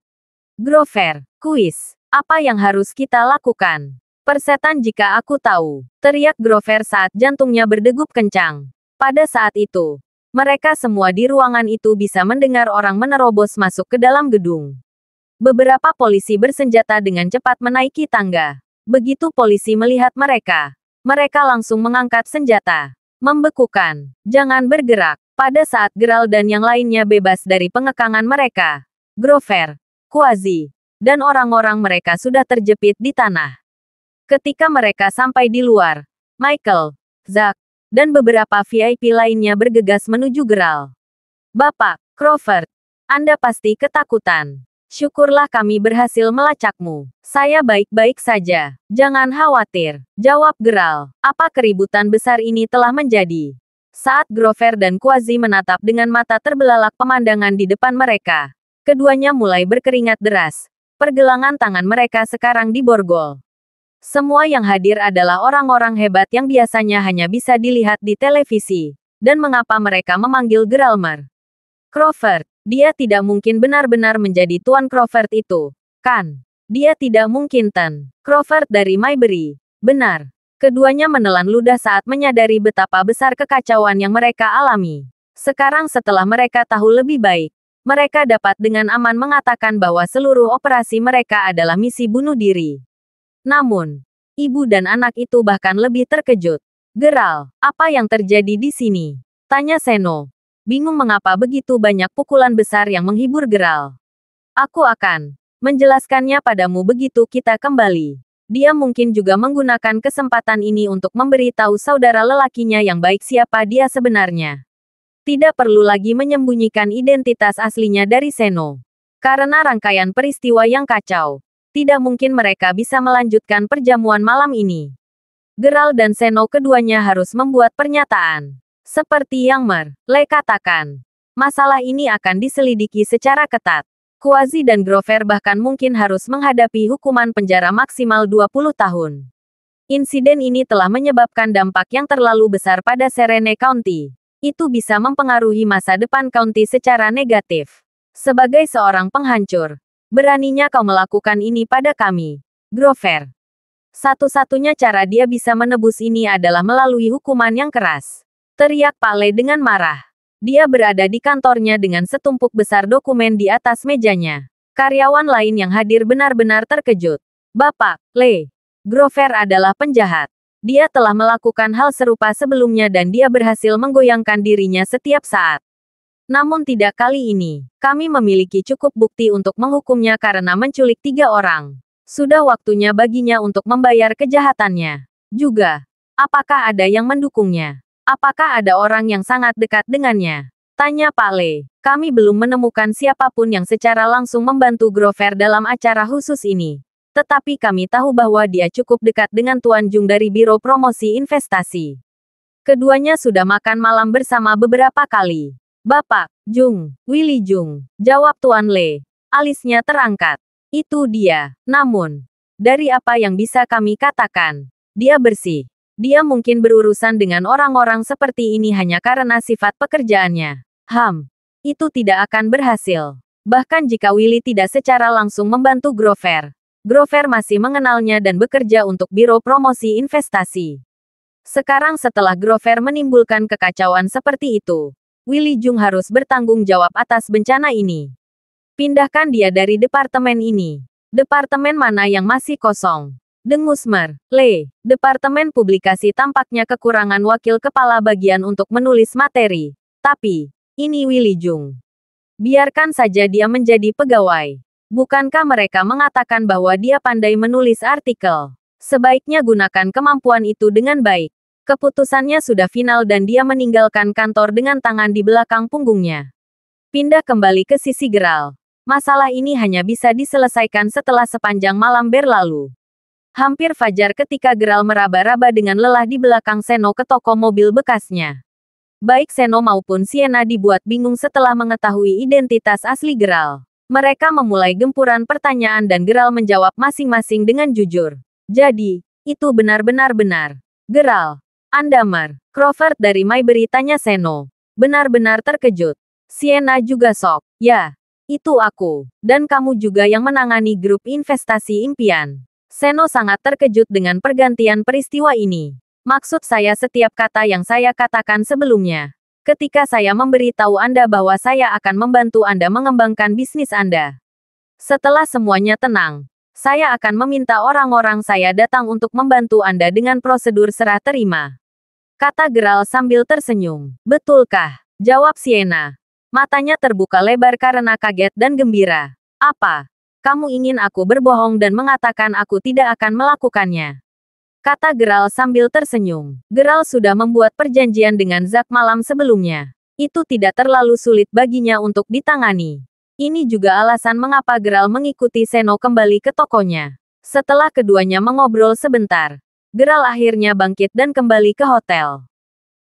Grover, kuis, apa yang harus kita lakukan? Persetan jika aku tahu, teriak Grover saat jantungnya berdegup kencang. Pada saat itu, mereka semua di ruangan itu bisa mendengar orang menerobos masuk ke dalam gedung. Beberapa polisi bersenjata dengan cepat menaiki tangga. Begitu polisi melihat mereka, mereka langsung mengangkat senjata. Membekukan, jangan bergerak. Pada saat Geralt dan yang lainnya bebas dari pengekangan mereka, Grover, Quasi, dan orang-orang mereka sudah terjepit di tanah. Ketika mereka sampai di luar, Michael, Zack, dan beberapa VIP lainnya bergegas menuju Geralt. Bapak, Crawford, Anda pasti ketakutan. Syukurlah kami berhasil melacakmu. Saya baik-baik saja. Jangan khawatir, jawab Geralt. Apa keributan besar ini telah menjadi? Saat Grover dan Quasi menatap dengan mata terbelalak pemandangan di depan mereka, keduanya mulai berkeringat deras. Pergelangan tangan mereka sekarang diborgol. Semua yang hadir adalah orang-orang hebat yang biasanya hanya bisa dilihat di televisi. Dan mengapa mereka memanggil Gralmer? Crawford, dia tidak mungkin benar-benar menjadi Tuan Crawford itu, kan? Dia tidak mungkin Tan Crawford dari Maybury. Benar. Keduanya menelan ludah saat menyadari betapa besar kekacauan yang mereka alami. Sekarang setelah mereka tahu lebih baik, mereka dapat dengan aman mengatakan bahwa seluruh operasi mereka adalah misi bunuh diri. Namun, ibu dan anak itu bahkan lebih terkejut. Geralt, apa yang terjadi di sini? Tanya Seno. Bingung mengapa begitu banyak pukulan besar yang menghibur Geralt. Aku akan menjelaskannya padamu begitu kita kembali. Dia mungkin juga menggunakan kesempatan ini untuk memberi tahu saudara lelakinya yang baik siapa dia sebenarnya. Tidak perlu lagi menyembunyikan identitas aslinya dari Seno. Karena rangkaian peristiwa yang kacau, tidak mungkin mereka bisa melanjutkan perjamuan malam ini. Geralt dan Seno keduanya harus membuat pernyataan. Seperti yang Le katakan, masalah ini akan diselidiki secara ketat. Quasi dan Grover bahkan mungkin harus menghadapi hukuman penjara maksimal 20 tahun. Insiden ini telah menyebabkan dampak yang terlalu besar pada Serene County. Itu bisa mempengaruhi masa depan county secara negatif. Sebagai seorang penghancur, beraninya kau melakukan ini pada kami, Grover. Satu-satunya cara dia bisa menebus ini adalah melalui hukuman yang keras. Teriak Pak Le dengan marah. Dia berada di kantornya dengan setumpuk besar dokumen di atas mejanya. Karyawan lain yang hadir benar-benar terkejut. Bapak, Le, Grover adalah penjahat. Dia telah melakukan hal serupa sebelumnya dan dia berhasil menggoyangkan dirinya setiap saat. Namun tidak kali ini. Kami memiliki cukup bukti untuk menghukumnya karena menculik 3 orang. Sudah waktunya baginya untuk membayar kejahatannya. Juga, apakah ada yang mendukungnya? Apakah ada orang yang sangat dekat dengannya? Tanya Pak Le. Kami belum menemukan siapapun yang secara langsung membantu Grover dalam acara khusus ini. Tetapi kami tahu bahwa dia cukup dekat dengan Tuan Jung dari Biro Promosi Investasi. Keduanya sudah makan malam bersama beberapa kali. Bapak, Jung, Willy Jung, jawab Tuan Le. Alisnya terangkat. Itu dia. Namun, dari apa yang bisa kami katakan, dia bersih. Dia mungkin berurusan dengan orang-orang seperti ini hanya karena sifat pekerjaannya. Itu tidak akan berhasil. Bahkan jika Willy tidak secara langsung membantu Grover, Grover masih mengenalnya dan bekerja untuk Biro Promosi Investasi. Sekarang setelah Grover menimbulkan kekacauan seperti itu, Willy Jung harus bertanggung jawab atas bencana ini. Pindahkan dia dari departemen ini. Departemen mana yang masih kosong? Dengus Departemen publikasi tampaknya kekurangan wakil kepala bagian untuk menulis materi. Tapi, ini Willy Jung. Biarkan saja dia menjadi pegawai. Bukankah mereka mengatakan bahwa dia pandai menulis artikel? Sebaiknya gunakan kemampuan itu dengan baik. Keputusannya sudah final dan dia meninggalkan kantor dengan tangan di belakang punggungnya. Pindah kembali ke sisi Geralt. Masalah ini hanya bisa diselesaikan setelah sepanjang malam berlalu. Hampir fajar ketika Geralt meraba-raba dengan lelah di belakang Seno ke toko mobil bekasnya. Baik Seno maupun Sienna dibuat bingung setelah mengetahui identitas asli Geralt. Mereka memulai gempuran pertanyaan dan Geralt menjawab masing-masing dengan jujur. Jadi, itu benar-benar benar. Geralt, Anda Crawford dari Maybury, tanya Seno. Benar-benar terkejut. Sienna juga sok. Ya, itu aku. Dan kamu juga yang menangani grup investasi impian. Seno sangat terkejut dengan pergantian peristiwa ini. Maksud saya setiap kata yang saya katakan sebelumnya. Ketika saya memberitahu Anda bahwa saya akan membantu Anda mengembangkan bisnis Anda. Setelah semuanya tenang, saya akan meminta orang-orang saya datang untuk membantu Anda dengan prosedur serah terima. Kata Geralt sambil tersenyum. Betulkah? Jawab Sienna. Matanya terbuka lebar karena kaget dan gembira. Apa? Kamu ingin aku berbohong dan mengatakan aku tidak akan melakukannya? Kata Geralt sambil tersenyum. Geralt sudah membuat perjanjian dengan Zack malam sebelumnya. Itu tidak terlalu sulit baginya untuk ditangani. Ini juga alasan mengapa Geralt mengikuti Seno kembali ke tokonya. Setelah keduanya mengobrol sebentar, Geralt akhirnya bangkit dan kembali ke hotel.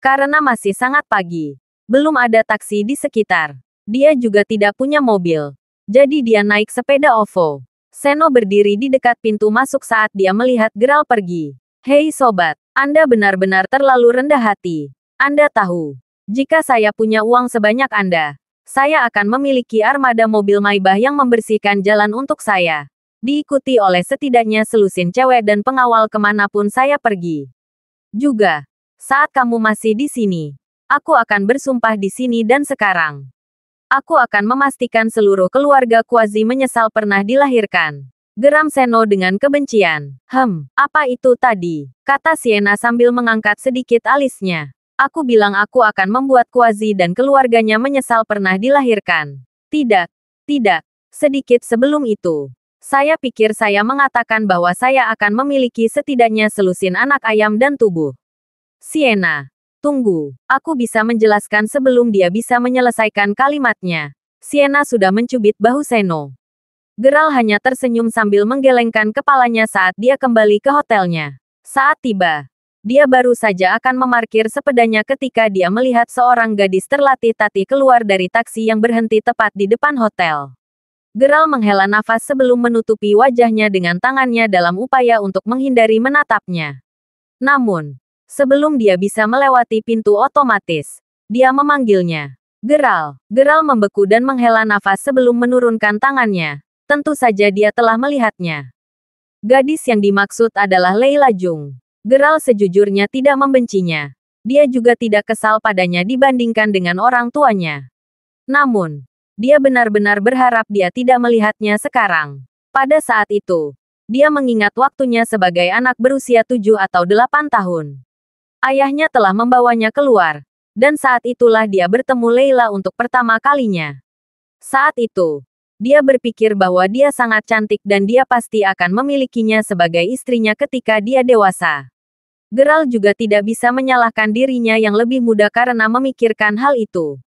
Karena masih sangat pagi, belum ada taksi di sekitar. Dia juga tidak punya mobil. Jadi dia naik sepeda OVO. Seno berdiri di dekat pintu masuk saat dia melihat Geralt pergi. Hei sobat, Anda benar-benar terlalu rendah hati. Anda tahu, jika saya punya uang sebanyak Anda, saya akan memiliki armada mobil Maybach yang membersihkan jalan untuk saya. Diikuti oleh setidaknya selusin cewek dan pengawal kemanapun saya pergi. Juga, saat kamu masih di sini, aku akan bersumpah di sini dan sekarang. Aku akan memastikan seluruh keluarga Quasi menyesal pernah dilahirkan. Geram Seno dengan kebencian. Apa itu tadi? Kata Sienna sambil mengangkat sedikit alisnya. Aku bilang aku akan membuat Quasi dan keluarganya menyesal pernah dilahirkan. Tidak. Sedikit sebelum itu. Saya pikir saya mengatakan bahwa saya akan memiliki setidaknya selusin anak ayam dan tubuh. Sienna. Tunggu. Aku bisa menjelaskan sebelum dia bisa menyelesaikan kalimatnya. Sienna sudah mencubit bahu Seno. Geralt hanya tersenyum sambil menggelengkan kepalanya saat dia kembali ke hotelnya. Saat tiba, dia baru saja akan memarkir sepedanya ketika dia melihat seorang gadis terlatih-tatih keluar dari taksi yang berhenti tepat di depan hotel. Geralt menghela nafas sebelum menutupi wajahnya dengan tangannya dalam upaya untuk menghindari menatapnya. Namun, sebelum dia bisa melewati pintu otomatis, dia memanggilnya. Geralt. Geralt membeku dan menghela nafas sebelum menurunkan tangannya. Tentu saja dia telah melihatnya. Gadis yang dimaksud adalah Leila Jung. Geralt sejujurnya tidak membencinya. Dia juga tidak kesal padanya dibandingkan dengan orang tuanya. Namun, dia benar-benar berharap dia tidak melihatnya sekarang. Pada saat itu, dia mengingat waktunya sebagai anak berusia 7 atau 8 tahun. Ayahnya telah membawanya keluar, dan saat itulah dia bertemu Leila untuk pertama kalinya. Saat itu, dia berpikir bahwa dia sangat cantik dan dia pasti akan memilikinya sebagai istrinya ketika dia dewasa. Geralt juga tidak bisa menyalahkan dirinya yang lebih muda karena memikirkan hal itu.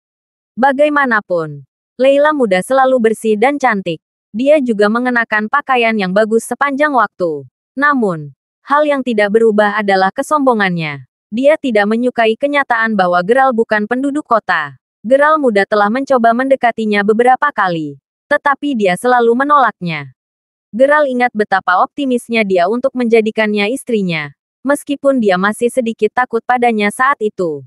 Bagaimanapun, Leila muda selalu bersih dan cantik. Dia juga mengenakan pakaian yang bagus sepanjang waktu. Namun, hal yang tidak berubah adalah kesombongannya. Dia tidak menyukai kenyataan bahwa Geralt bukan penduduk kota. Geralt muda telah mencoba mendekatinya beberapa kali, tetapi dia selalu menolaknya. Geralt ingat betapa optimisnya dia untuk menjadikannya istrinya, meskipun dia masih sedikit takut padanya saat itu.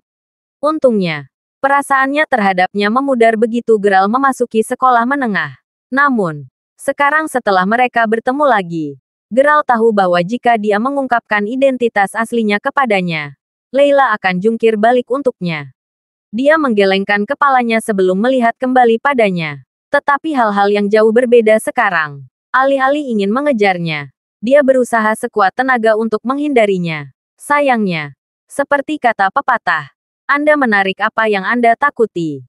Untungnya, perasaannya terhadapnya memudar begitu Geralt memasuki sekolah menengah. Namun, sekarang setelah mereka bertemu lagi, Geralt tahu bahwa jika dia mengungkapkan identitas aslinya kepadanya, Leila akan jungkir balik untuknya. Dia menggelengkan kepalanya sebelum melihat kembali padanya. Tetapi hal-hal yang jauh berbeda sekarang. Alih-alih ingin mengejarnya, dia berusaha sekuat tenaga untuk menghindarinya. Sayangnya, seperti kata pepatah, Anda menarik apa yang Anda takuti.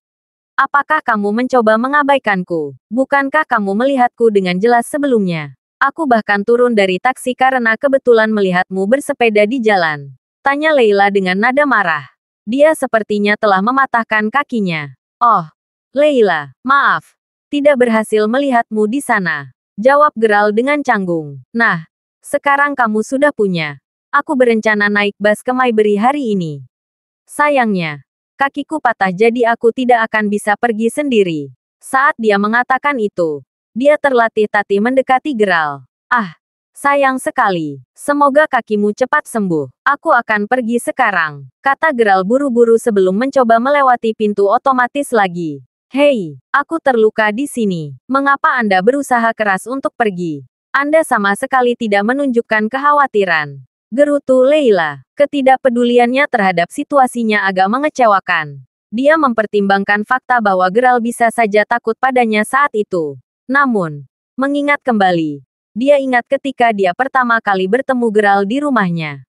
Apakah kamu mencoba mengabaikanku? Bukankah kamu melihatku dengan jelas sebelumnya? Aku bahkan turun dari taksi karena kebetulan melihatmu bersepeda di jalan. Tanya Leila dengan nada marah. Dia sepertinya telah mematahkan kakinya. Oh, Leila, maaf. Tidak berhasil melihatmu di sana. Jawab Gerald dengan canggung. Nah, sekarang kamu sudah punya. Aku berencana naik bus ke Maybury hari ini. Sayangnya, kakiku patah jadi aku tidak akan bisa pergi sendiri. Saat dia mengatakan itu, dia terlatih-tatih mendekati Gerald. Ah, sayang sekali. Semoga kakimu cepat sembuh. Aku akan pergi sekarang, kata Gerald buru-buru sebelum mencoba melewati pintu otomatis lagi. Hei, aku terluka di sini. Mengapa Anda berusaha keras untuk pergi? Anda sama sekali tidak menunjukkan kekhawatiran. Gerutu Leila. Ketidakpeduliannya terhadap situasinya agak mengecewakan. Dia mempertimbangkan fakta bahwa Gerald bisa saja takut padanya saat itu. Namun, mengingat kembali, dia ingat ketika dia pertama kali bertemu Gerald di rumahnya.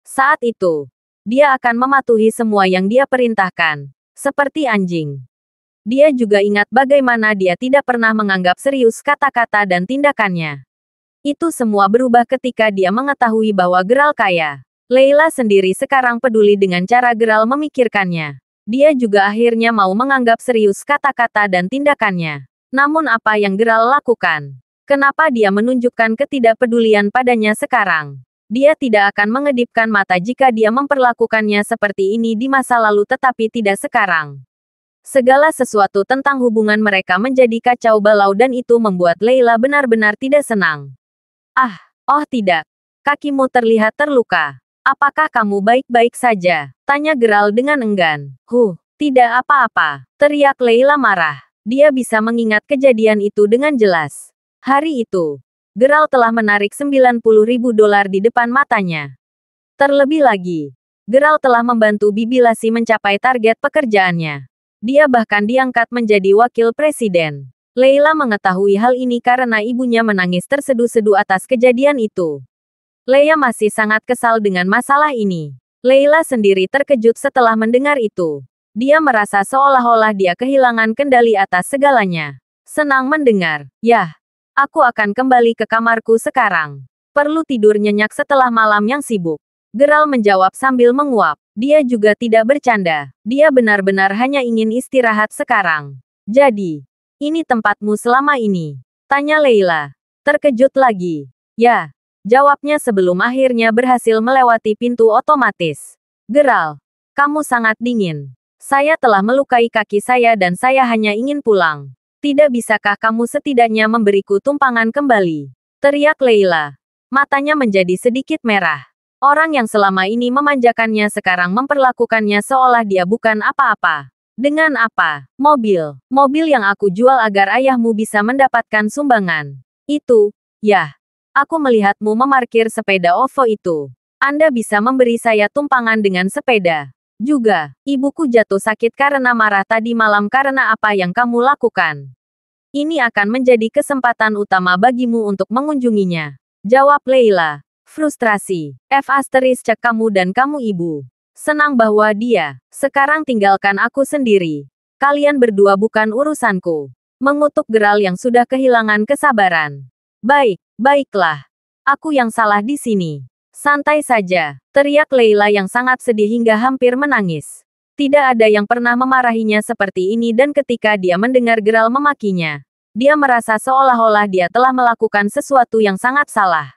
Saat itu, dia akan mematuhi semua yang dia perintahkan, seperti anjing. Dia juga ingat bagaimana dia tidak pernah menganggap serius kata-kata dan tindakannya. Itu semua berubah ketika dia mengetahui bahwa Gerald kaya. Leila sendiri sekarang peduli dengan cara Gerald memikirkannya. Dia juga akhirnya mau menganggap serius kata-kata dan tindakannya. Namun apa yang Gerald lakukan? Kenapa dia menunjukkan ketidakpedulian padanya sekarang? Dia tidak akan mengedipkan mata jika dia memperlakukannya seperti ini di masa lalu tetapi tidak sekarang. Segala sesuatu tentang hubungan mereka menjadi kacau balau dan itu membuat Leila benar-benar tidak senang. Ah, oh tidak. Kakimu terlihat terluka. Apakah kamu baik-baik saja? Tanya Gerald dengan enggan. Tidak apa-apa. Teriak Leila marah. Dia bisa mengingat kejadian itu dengan jelas. Hari itu, Gerald telah menarik $90.000 di depan matanya. Terlebih lagi, Gerald telah membantu Bibi Lassie mencapai target pekerjaannya. Dia bahkan diangkat menjadi wakil presiden. Leila mengetahui hal ini karena ibunya menangis terseduh-seduh atas kejadian itu. Leia masih sangat kesal dengan masalah ini. Leila sendiri terkejut setelah mendengar itu. Dia merasa seolah-olah dia kehilangan kendali atas segalanya. Senang mendengar. Yah, aku akan kembali ke kamarku sekarang. Perlu tidur nyenyak setelah malam yang sibuk. Gerald menjawab sambil menguap. Dia juga tidak bercanda. Dia benar-benar hanya ingin istirahat sekarang. Jadi, ini tempatmu selama ini? Tanya Leila. Terkejut lagi. Ya, jawabnya sebelum akhirnya berhasil melewati pintu otomatis. Gerald, kamu sangat dingin. Saya telah melukai kaki saya dan saya hanya ingin pulang. Tidak bisakah kamu setidaknya memberiku tumpangan kembali? Teriak Leila. Matanya menjadi sedikit merah. Orang yang selama ini memanjakannya sekarang memperlakukannya seolah dia bukan apa-apa. Dengan apa? Mobil. Mobil yang aku jual agar ayahmu bisa mendapatkan sumbangan. Itu, yah. Aku melihatmu memarkir sepeda OVO itu. Anda bisa memberi saya tumpangan dengan sepeda. Juga, ibuku jatuh sakit karena marah tadi malam karena apa yang kamu lakukan. Ini akan menjadi kesempatan utama bagimu untuk mengunjunginya. Jawab Leila. Frustrasi. Cek kamu dan kamu ibu. Senang bahwa dia. Sekarang tinggalkan aku sendiri. Kalian berdua bukan urusanku. Mengutuk Gerald yang sudah kehilangan kesabaran. Baiklah. Aku yang salah di sini. Santai saja, teriak Leila yang sangat sedih hingga hampir menangis. Tidak ada yang pernah memarahinya seperti ini dan ketika dia mendengar Gerald memakinya, dia merasa seolah-olah dia telah melakukan sesuatu yang sangat salah.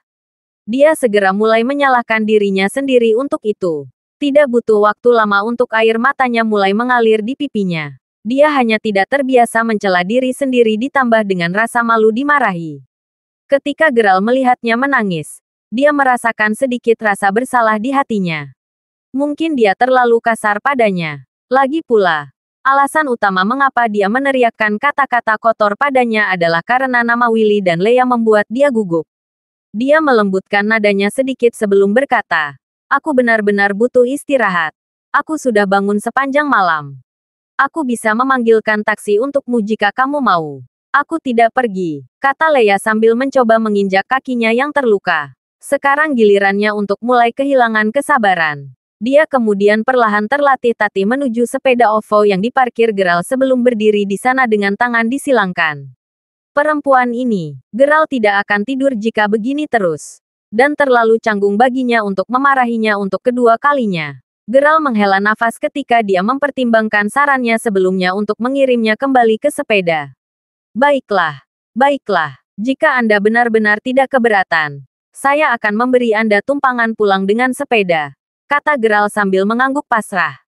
Dia segera mulai menyalahkan dirinya sendiri untuk itu. Tidak butuh waktu lama untuk air matanya mulai mengalir di pipinya. Dia hanya tidak terbiasa mencela diri sendiri ditambah dengan rasa malu dimarahi. Ketika Gerald melihatnya menangis, dia merasakan sedikit rasa bersalah di hatinya. Mungkin dia terlalu kasar padanya. Lagi pula, alasan utama mengapa dia meneriakkan kata-kata kotor padanya adalah karena nama Willy dan Leia membuat dia gugup. Dia melembutkan nadanya sedikit sebelum berkata, "Aku benar-benar butuh istirahat. Aku sudah bangun sepanjang malam." Aku bisa memanggilkan taksi untukmu jika kamu mau. Aku tidak pergi, kata Leia sambil mencoba menginjak kakinya yang terluka. Sekarang gilirannya untuk mulai kehilangan kesabaran. Dia kemudian perlahan terlatih-tatih menuju sepeda OVO yang diparkir Geralt sebelum berdiri di sana dengan tangan disilangkan. Perempuan ini, Geralt tidak akan tidur jika begini terus. Dan terlalu canggung baginya untuk memarahinya untuk kedua kalinya. Geralt menghela nafas ketika dia mempertimbangkan sarannya sebelumnya untuk mengirimnya kembali ke sepeda. Baiklah, baiklah, jika Anda benar-benar tidak keberatan, saya akan memberi Anda tumpangan pulang dengan sepeda, kata Geralt sambil mengangguk pasrah.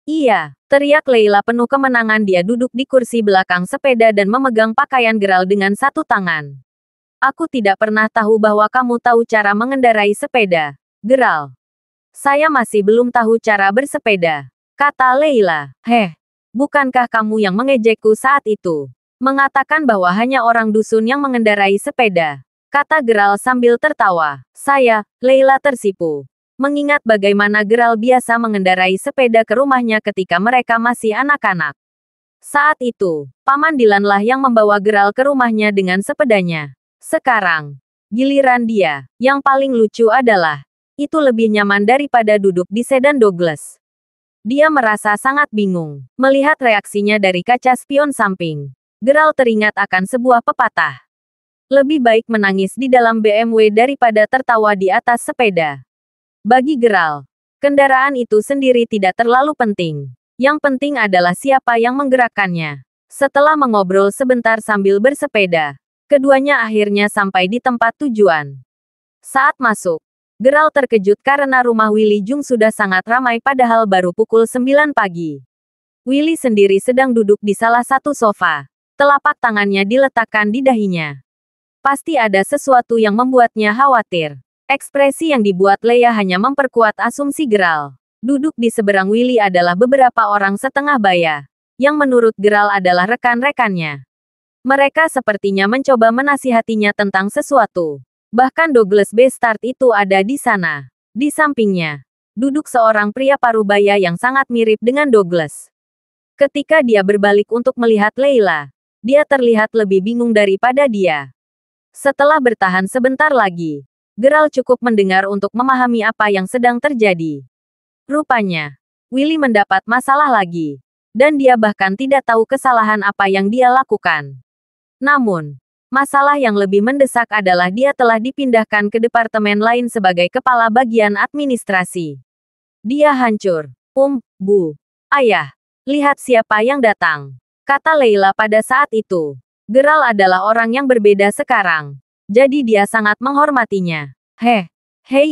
Iya, teriak Leila penuh kemenangan. Dia duduk di kursi belakang sepeda dan memegang pakaian Geralt dengan satu tangan. Aku tidak pernah tahu bahwa kamu tahu cara mengendarai sepeda, Geralt. Saya masih belum tahu cara bersepeda, kata Leila. Heh, bukankah kamu yang mengejekku saat itu? Mengatakan bahwa hanya orang dusun yang mengendarai sepeda, kata Geralt sambil tertawa. Saya, Leila tersipu. Mengingat bagaimana Geralt biasa mengendarai sepeda ke rumahnya ketika mereka masih anak-anak. Saat itu, Paman Dylan-lah yang membawa Geralt ke rumahnya dengan sepedanya. Sekarang, giliran dia. Yang paling lucu adalah, itu lebih nyaman daripada duduk di sedan Douglas. Dia merasa sangat bingung melihat reaksinya dari kaca spion samping. Geralt teringat akan sebuah pepatah. Lebih baik menangis di dalam BMW daripada tertawa di atas sepeda. Bagi Geralt, kendaraan itu sendiri tidak terlalu penting. Yang penting adalah siapa yang menggerakkannya. Setelah mengobrol sebentar sambil bersepeda, keduanya akhirnya sampai di tempat tujuan. Saat masuk, Geralt terkejut karena rumah Willy Jung sudah sangat ramai padahal baru pukul 9 pagi. Willy sendiri sedang duduk di salah satu sofa. Telapak tangannya diletakkan di dahinya. Pasti ada sesuatu yang membuatnya khawatir. Ekspresi yang dibuat Leia hanya memperkuat asumsi Geralt. Duduk di seberang Willy adalah beberapa orang setengah baya, yang menurut Geralt adalah rekan-rekannya. Mereka sepertinya mencoba menasihatinya tentang sesuatu. Bahkan Douglas Bastard itu ada di sana. Di sampingnya, duduk seorang pria parubaya yang sangat mirip dengan Douglas. Ketika dia berbalik untuk melihat Leila, dia terlihat lebih bingung daripada dia. Setelah bertahan sebentar lagi, Geralt cukup mendengar untuk memahami apa yang sedang terjadi. Rupanya, Willy mendapat masalah lagi. Dan dia bahkan tidak tahu kesalahan apa yang dia lakukan. Namun, masalah yang lebih mendesak adalah dia telah dipindahkan ke departemen lain sebagai kepala bagian administrasi. Dia hancur. Bu. Ayah. Lihat siapa yang datang. Kata Leila pada saat itu. Geralt adalah orang yang berbeda sekarang. Jadi dia sangat menghormatinya. Hei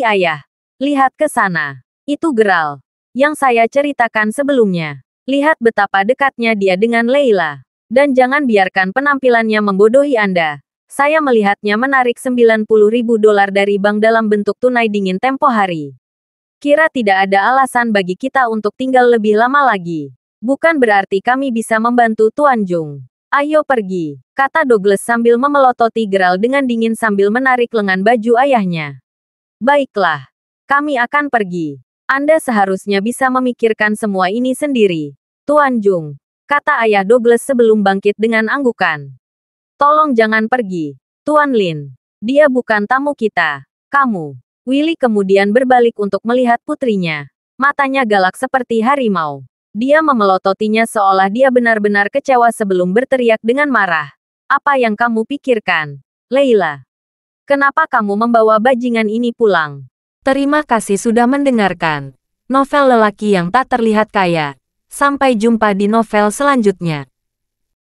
ayah. Lihat ke sana. Itu Geralt. Yang saya ceritakan sebelumnya. Lihat betapa dekatnya dia dengan Leila. Dan jangan biarkan penampilannya membodohi Anda. Saya melihatnya menarik $90.000 dari bank dalam bentuk tunai dingin tempo hari. Kira tidak ada alasan bagi kita untuk tinggal lebih lama lagi. Bukan berarti kami bisa membantu Tuan Jung. Ayo pergi, kata Douglas sambil memelototi Geralt dengan dingin sambil menarik lengan baju ayahnya. Baiklah, kami akan pergi. Anda seharusnya bisa memikirkan semua ini sendiri. Tuan Jung, kata ayah Douglas sebelum bangkit dengan anggukan. Tolong jangan pergi, Tuan Lin. Dia bukan tamu kita. Kamu. Willy kemudian berbalik untuk melihat putrinya. Matanya galak seperti harimau. Dia memelototinya seolah dia benar-benar kecewa sebelum berteriak dengan marah. Apa yang kamu pikirkan, Leila? Kenapa kamu membawa bajingan ini pulang? Terima kasih sudah mendengarkan novel lelaki yang tak terlihat kaya. Sampai jumpa di novel selanjutnya.